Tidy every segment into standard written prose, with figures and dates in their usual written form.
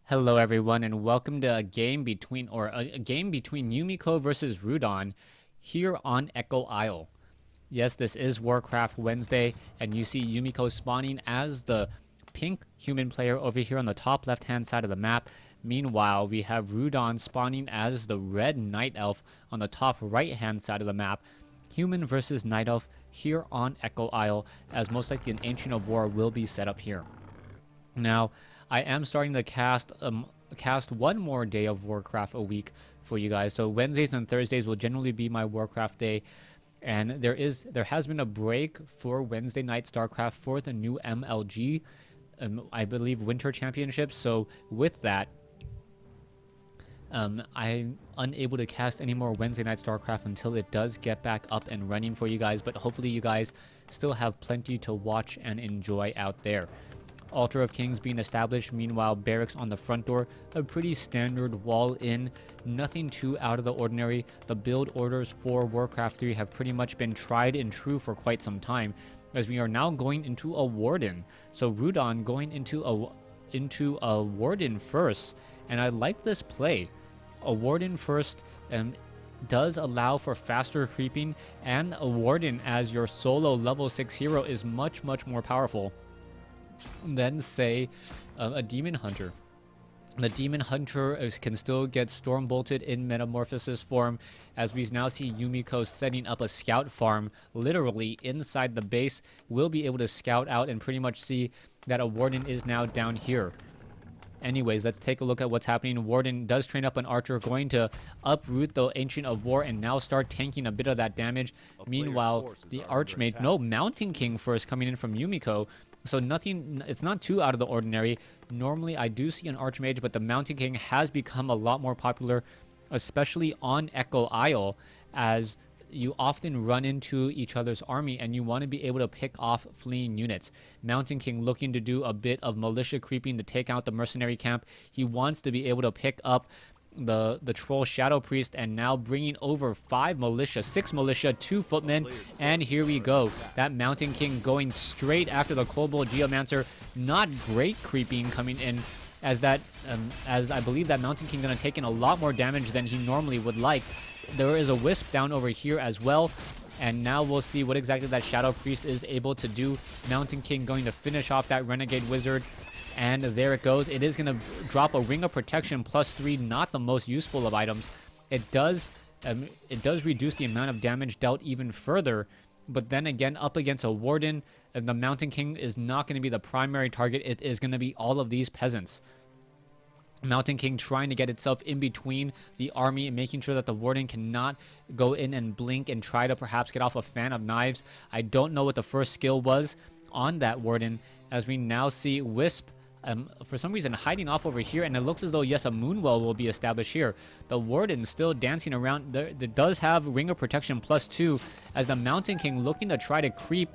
Hello everyone and welcome to a game between Yumiko versus Rudan here on Echo Isle. Yes, this is WarCraft Wednesday and you see Yumiko spawning as the pink human player over here on the top left hand side of the map. Meanwhile, we have Rudan spawning as the red night elf on the top right hand side of the map. Human versus night elf here on Echo Isle, as most likely an Ancient of War will be set up here. Now, I am starting to cast one more day of Warcraft a week for you guys. So Wednesdays and Thursdays will generally be my Warcraft day, and there has been a break for Wednesday night StarCraft for the new MLG, I believe Winter Championship. So with that, I'm unable to cast any more Wednesday night StarCraft until it does get back up and running for you guys. But hopefully you guys still have plenty to watch and enjoy out there. Altar of Kings being established, meanwhile barracks on the front door, a pretty standard wall in, nothing too out of the ordinary. The build orders for Warcraft 3 have pretty much been tried and true for quite some time, as we are now going into a Warden. So Rudan going into a Warden first, and I like this play. A Warden first does allow for faster creeping, and a Warden as your solo level 6 hero is much more powerful than, say, a Demon Hunter. The Demon Hunter can still get Storm Bolted in Metamorphosis form, as we now see Yumiko setting up a scout farm literally inside the base. We'll be able to scout out and pretty much see that a Warden is now down here. Anyways, let's take a look at what's happening. Warden does train up an archer, going to uproot the Ancient of War and now start tanking a bit of that damage. Meanwhile, the Archmage, no, Mountain King first coming in from Yumiko. So nothing, it's not too out of the ordinary. Normally I do see an Archmage, but the Mountain King has become a lot more popular, especially on Echo Isle, as you often run into each other's army and you want to be able to pick off fleeing units. Mountain King looking to do a bit of militia creeping to take out the mercenary camp. He wants to be able to pick up the troll shadow priest, and now bringing over 6 militia, 2 footmen, and here we go. That Mountain King going straight after the Kobold Geomancer. Not great creeping coming in, as I believe that Mountain King gonna take in a lot more damage than he normally would like. There is a wisp down over here as well, and now we'll see what exactly that shadow priest is able to do. Mountain King going to finish off that renegade wizard. And there it goes. It is going to drop a Ring of Protection +3, not the most useful of items. It does reduce the amount of damage dealt even further. But then again, up against a Warden, and the Mountain King is not going to be the primary target. It is going to be all of these peasants. Mountain King trying to get itself in between the army and making sure that the Warden cannot go in and blink and try to perhaps get off a Fan of Knives. I don't know what the first skill was on that Warden, as we now see Wisp for some reason hiding off over here, and it looks as though, yes, a Moonwell will be established here. The Warden still dancing around. There does have Ring of Protection +2, as the Mountain King looking to try to creep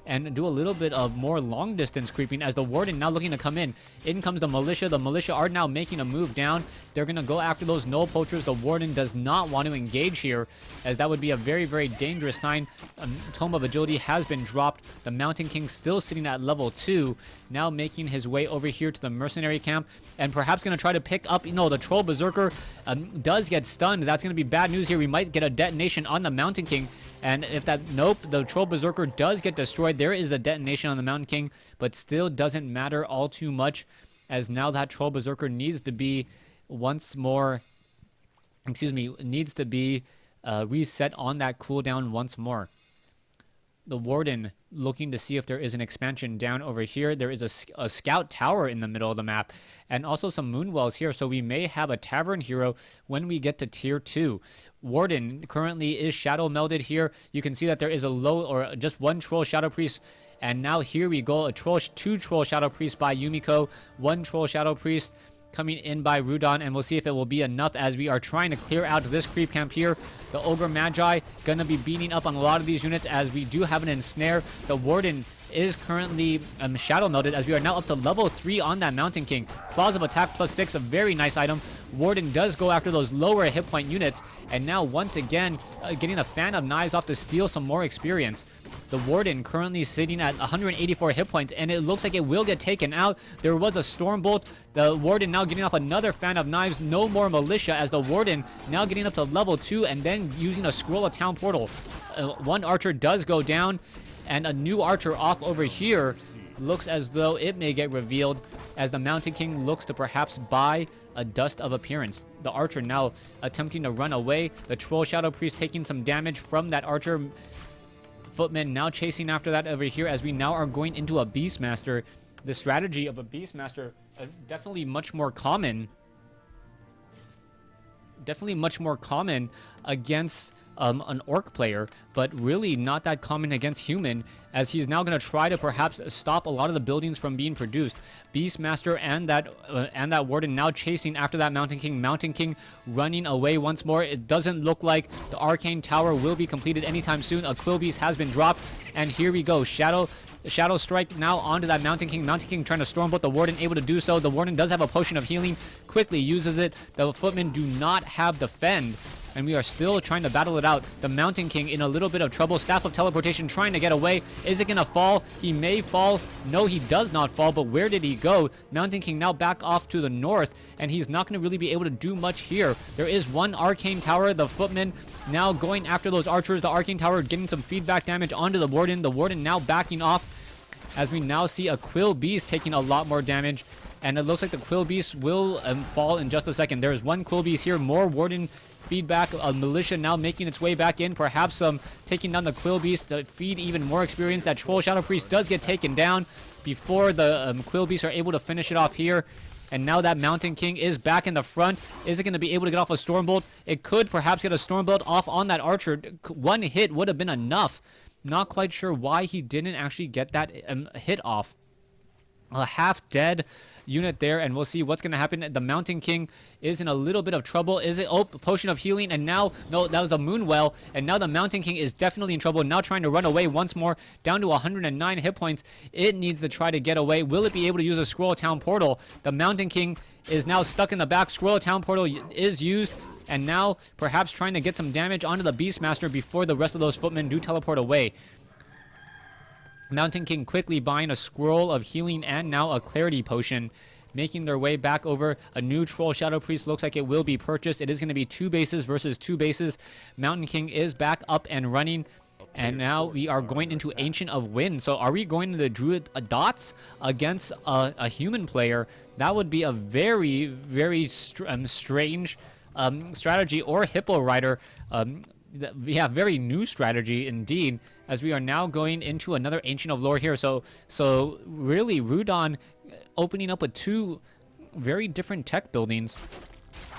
and do a little bit of more long distance creeping, as the Warden now looking to come in. In comes the militia. The militia are now making a move down. They're going to go after those Null Poachers. The Warden does not want to engage here, as that would be a very dangerous sign. Tome of Agility has been dropped. The Mountain King still sitting at level 2, now making his way over here to the mercenary camp, and perhaps going to try to pick up, the Troll Berserker does get stunned. That's going to be bad news here. We might get a detonation on the Mountain King. And if the Troll Berserker does get destroyed, there is a detonation on the Mountain King, but still doesn't matter all too much, as now that Troll Berserker needs to be reset on that cooldown once more. The Warden looking to see if there is an expansion down over here. There is a scout tower in the middle of the map, and also some Moonwells here, so we may have a Tavern hero when we get to tier 2. Warden currently is shadow melded here. You can see that there is a low, or just 1 Troll Shadow Priest, and now here we go, 2 Troll Shadow Priest by Yumiko, 1 Troll Shadow Priest coming in by Rudan, and we'll see if it will be enough, as we are trying to clear out this creep camp here. The Ogre Magi gonna be beating up on a lot of these units, as we do have an ensnare. The Warden is currently shadow melded, as we are now up to level 3 on that Mountain King. Claws of Attack +6, a very nice item. Warden does go after those lower hit point units, and now once again getting a Fan of Knives off to steal some more experience. The Warden currently sitting at 184 hit points, and it looks like it will get taken out. There was a Stormbolt. The Warden now getting off another Fan of Knives. No more Militia, as the Warden now getting up to level 2 and then using a Scroll of Town Portal. One Archer does go down, and a new Archer off over here. Looks as though it may get revealed, as the Mountain King looks to perhaps buy a Dust of Appearance. The Archer now attempting to run away. The Troll Shadow Priest taking some damage from that Archer. Footman now chasing after that over here, as we now are going into a Beastmaster. The strategy of a Beastmaster is definitely much more common. Against an Orc player, but really not that common against human, as he's now going to try to perhaps stop a lot of the buildings from being produced. Beastmaster and that Warden now chasing after that Mountain King. Mountain King running away once more. It doesn't look like the Arcane Tower will be completed anytime soon. A Quill Beast has been dropped, and here we go. Shadow Strike now onto that Mountain King. Mountain King trying to Stormbolt the Warden, able to do so. The Warden does have a Potion of Healing, quickly uses it. The Footmen do not have Defend, and we are still trying to battle it out. The Mountain King in a little bit of trouble. Staff of Teleportation trying to get away. Is it going to fall? He may fall. No, he does not fall, but where did he go? Mountain King now back off to the north, and he's not going to really be able to do much here. There is one Arcane Tower. The Footmen now going after those Archers. The Arcane Tower getting some feedback damage onto the Warden. The Warden now backing off, as we now see a Quill Beast taking a lot more damage. And it looks like the Quill Beast will fall in just a second. There is one Quill Beast here. More Warden feedback. A Militia now making its way back in. Perhaps taking down the Quill Beast to feed even more experience. That Troll Shadow Priest does get taken down before the Quill Beasts are able to finish it off here. And now that Mountain King is back in the front. Is it going to be able to get off a Stormbolt? It could perhaps get a Stormbolt off on that Archer. One hit would have been enough. Not quite sure why he didn't actually get that hit off. A half-dead unit there, and we'll see what's going to happen. The Mountain King is in a little bit of trouble. Is it? Oh, Potion of Healing, and now, no, that was a Moonwell, and now the Mountain King is definitely in trouble. Now trying to run away once more, down to 109 hit points. It needs to try to get away. Will it be able to use a Scroll of Town Portal? The Mountain King is now stuck in the back. Scroll of Town Portal is used, and now perhaps trying to get some damage onto the Beastmaster before the rest of those Footmen do teleport away. Mountain King quickly buying a Scroll of Healing and now a Clarity Potion, making their way back over. A new Troll Shadow Priest looks like it will be purchased. It is going to be 2 bases versus 2 bases. Mountain King is back up and running, and now we are going into Ancient of Wind. So are we going to the Druid Dots against a human player? That would be a very, very strange strategy. Or Hippo Rider. Yeah, very new strategy indeed, as we are now going into another Ancient of Lore here. So really, Rudan opening up with 2 very different tech buildings,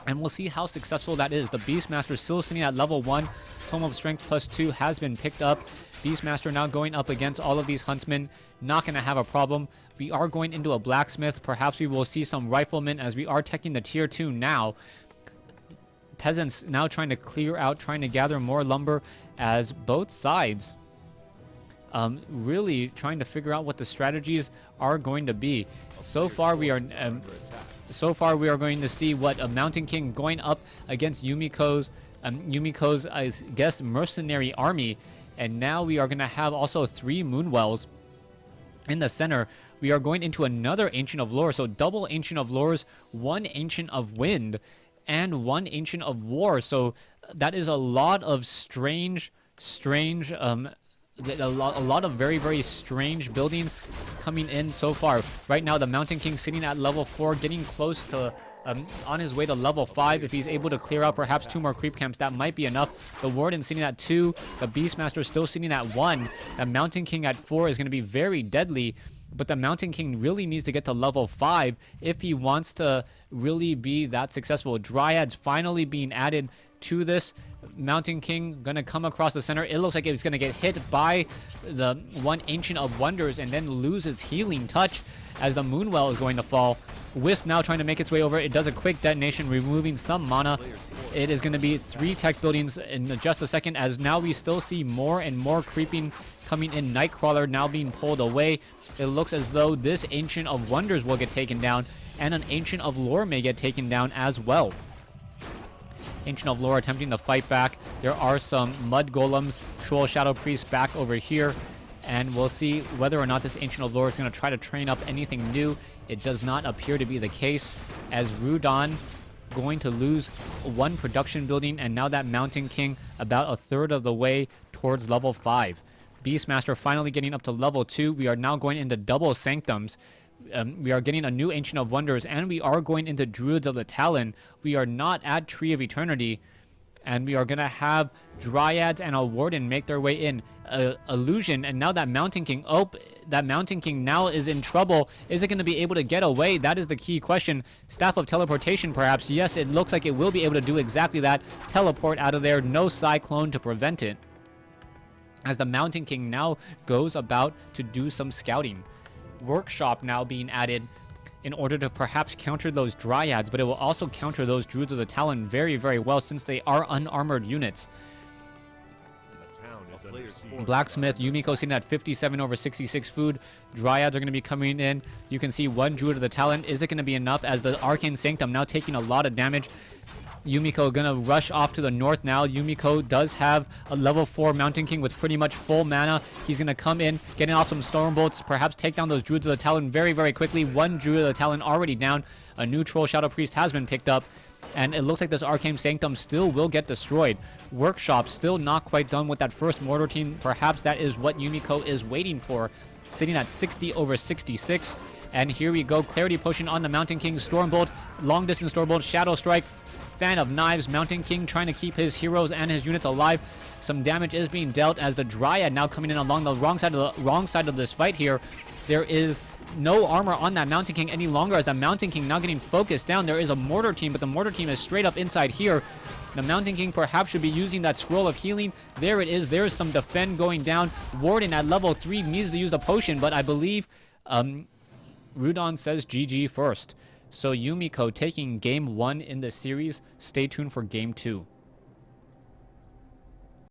and we'll see how successful that is. The Beastmaster still sitting at level 1. Tome of Strength +2 has been picked up. Beastmaster now going up against all of these Huntsmen. Not going to have a problem. We are going into a Blacksmith. Perhaps we will see some Riflemen, as we are teching the tier 2 now. Peasants now trying to clear out, trying to gather more lumber, as both sides really trying to figure out what the strategies are going to be. So far we are going to see what a Mountain King going up against Yumiko's I guess mercenary army, and now we are going to have also 3 Moonwells in the center. We are going into another Ancient of Lore, so double Ancient of Lores, 1 Ancient of Wind, and 1 Ancient of War. So that is a lot of strange a lot of very, very strange buildings coming in so far. Right now the Mountain King sitting at level 4, getting close to on his way to level 5. If he's able to clear out perhaps 2 more creep camps, that might be enough. The Warden sitting at 2, the Beastmaster still sitting at 1. The Mountain King at 4 is going to be very deadly, but the Mountain King really needs to get to level 5 if he wants to really be that successful. Dryads finally being added to this. Mountain King gonna come across the center. It looks like it's gonna get hit by the 1 Ancient of Wonders and then lose its healing touch, as the Moonwell is going to fall. Wisp now trying to make its way over. It does a quick detonation, removing some mana. It is going to be 3 tech buildings in just a second, as now we still see more and more creeping coming in. Nightcrawler now being pulled away. It looks as though this Ancient of Wonders will get taken down, and an Ancient of Lore may get taken down as well. Ancient of Lore attempting to fight back. There are some Mud Golems, Troll Shadow Priest back over here, and we'll see whether or not this Ancient of Lore is going to try to train up anything new. It does not appear to be the case, as Rudan going to lose 1 production building, and now that Mountain King about a third of the way towards level 5. Beastmaster finally getting up to level 2. We are now going into double Sanctums. We are getting a new Ancient of Wonders, and we are going into Druids of the Talon. We are not at Tree of Eternity, and we are going to have Dryads and a Warden make their way in. Illusion, and now that Mountain King, that Mountain King now is in trouble. Is it going to be able to get away? That is the key question. Staff of Teleportation, perhaps. Yes, it looks like it will be able to do exactly that. Teleport out of there. No Cyclone to prevent it, as the Mountain King now goes about to do some scouting. Workshop now being added in order to perhaps counter those Dryads, but it will also counter those Druids of the Talon very, very well, since they are unarmored units. Blacksmith, Yumiko sitting at 57 over 66 food. Dryads are going to be coming in. You can see 1 Druid of the Talon. Is it going to be enough, as the Arcane Sanctum now taking a lot of damage? Yumiko gonna rush off to the north now. Yumiko does have a level 4 Mountain King with pretty much full mana. He's gonna come in, getting off some Storm Bolts, perhaps take down those Druids of the Talon very, very quickly. 1 Druid of the Talon already down. A new Troll Shadow Priest has been picked up, and it looks like this Arcane Sanctum still will get destroyed. Workshop still not quite done with that first Mortar Team. Perhaps that is what Yumiko is waiting for, sitting at 60 over 66. And here we go, Clarity Potion on the Mountain King. Storm Bolt, long distance Storm Bolt, Shadow Strike, Fan of Knives. Mountain King trying to keep his heroes and his units alive. Some damage is being dealt, as the Dryad now coming in along the wrong side of this fight here. There is no armor on that Mountain King any longer, as the Mountain King now getting focused down. There is a Mortar Team, but the Mortar Team is straight up inside here. The Mountain King perhaps should be using that Scroll of Healing. There it is. There's some defend going down. Warden at level 3 needs to use the potion, but I believe Rudan says GG first. So Yumiko taking game 1 in the series. Stay tuned for game 2.